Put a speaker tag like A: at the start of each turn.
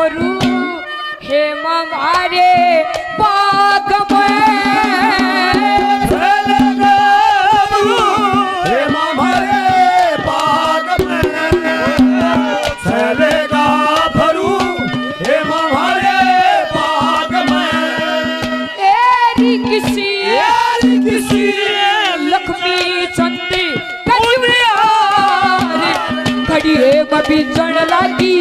A: भरू हे मारे बाग में लक्ष्मी चंदी घड़ी रे बबी चढ़ लागी